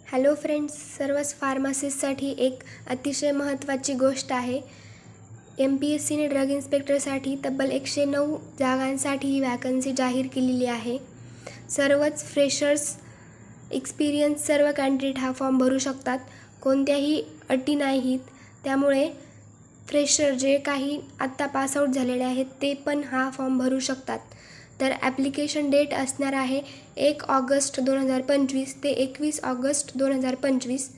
Hello friends, सर्वच फार्मासिस्टसाठी एक अतिशय महत्त्वाची गोष्ट आहे. MPSCने ड्रग इन्स्पेक्टरसाठी तब्बल 109 जागांसाठी ही वॅकन्सी जाहीर केलेली आहे. सर्वच फ्रेशर्स, एक्सपिरियन्स सर्व कॅन्डिडेट हा फॉर्म भरू शकतात. कोणत्याही अटी नाहीत. त्यामुळे फ्रेशर जे काही आत्ता पासआउट झालेले आहेत ते पण हा फॉर्म भरू शकतात. तर ॲप्लिकेशन डेट असणार आहे 1 ऑगस्ट 2025 ते 21 ऑगस्ट 2025.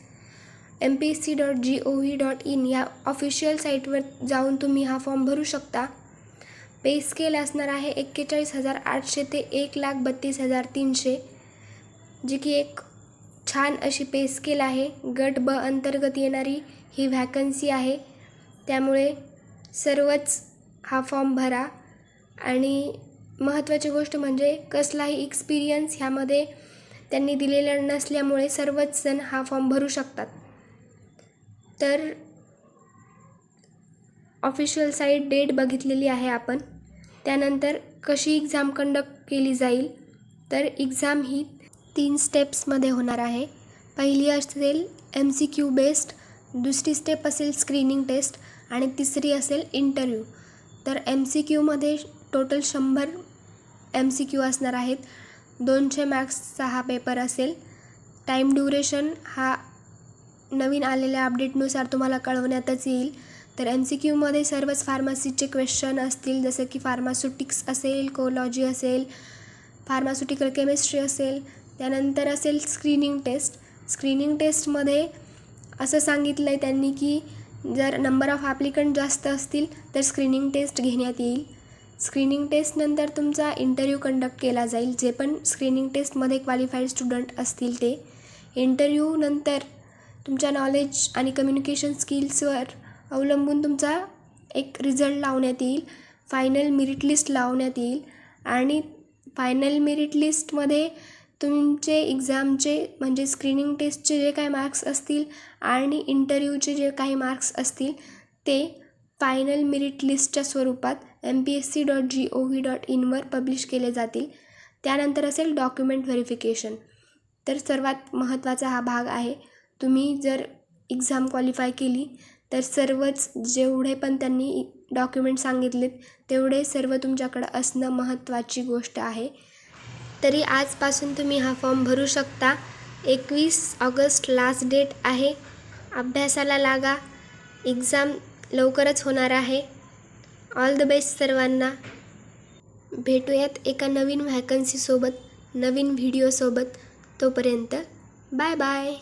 mpsc.gov.in या ऑफिशियल साईटवर जाऊन तुम्ही हा फॉर्म भरू शकता. पे स्केल असणार आहे 41,800 ते 1,32,300, जी की एक छान अशी पे स्केल आहे. गट ब अंतर्गत येणारी ही व्हॅकन्सी आहे. त्यामुळे सर्वच हा फॉर्म भरा. आणि महत्त्वाची गोष्ट म्हणजे कसलाही एक्सपिरियन्स ह्यामध्ये त्यांनी दिलेला नसल्यामुळे सर्वच जण हा फॉर्म भरू शकतात. तर ऑफिशियल साईट डेट बघितलेली आहे आपण. त्यानंतर कशी एक्झाम कंडक्ट केली जाईल, तर एक्झाम ही 3 स्टेप्समध्ये होणार आहे. पहिली असेल MCQ बेस्ड, दुसरी स्टेप असेल स्क्रीनिंग टेस्ट आणि तिसरी असेल इंटरव्ह्यू. तर MCQमध्ये टोटल 100 MCQ असणार आहेत. 200 मार्क्सचा हा पेपर असेल. टाईम ड्युरेशन हा नवीन आलेल्या अपडेटनुसार तुम्हाला कळवण्यातच येईल. तर MCQमध्ये सर्वच फार्मसीचे क्वेश्चन असतील, जसं की फार्मास्युटिक्स असेल, कोलॉजी असेल, फार्मास्युटिकल केमिस्ट्री असेल. त्यानंतर असेल स्क्रीनिंग टेस्ट. स्क्रीनिंग टेस्टमध्ये असं सांगितलं आहे त्यांनी की जर नंबर ऑफ ॲप्लिकंट जास्त असतील तर स्क्रीनिंग टेस्ट घेण्यात येईल. स्क्रीनिंग टेस्टनंतर तुमचा इंटरव्ह्यू कंडक्ट केला जाईल. जे पण स्क्रीनिंग टेस्टमध्ये क्वालिफाईड स्टुडंट असतील ते. इंटरव्ह्यूनंतर तुमच्या नॉलेज आणि कम्युनिकेशन स्किल्सवर अवलंबून तुमचा एक रिझल्ट लावण्यात येईल. फायनल मेरिट लिस्ट लावण्यात येईल आणि फायनल मेरिट लिस्टमध्ये तुमचे एक्झामचे म्हणजे स्क्रीनिंग टेस्टचे जे काही मार्क्स असतील आणि इंटरव्ह्यूचे जे काही मार्क्स असतील ते फायनल मेरिट लिस्टच्या स्वरूपात mpsc.gov.in वर पब्लिश केले जातील. त्यानंतर असेल डॉक्युमेंट व्हेरिफिकेशन. तर सर्वात महत्त्वाचा हा भाग आहे. तुम्ही जर एक्झाम क्वालिफाय केली तर सर्वच जेवढे पण त्यांनी डॉक्युमेंट सांगितलेत तेवढे सर्व तुमच्याकडं असणं महत्त्वाची गोष्ट आहे. तरी आजपासून तुम्ही हा फॉर्म भरू शकता. 21 ऑगस्ट लास्ट डेट आहे. अभ्यासाला लागा. एक्झाम लवकरच होणार आहे. ऑल द बेस्ट सर्वांना. भेटूयात एका नवीन व्हॅकन्सीसोबत, नवीन व्हिडिओसोबत. तोपर्यंत बाय बाय.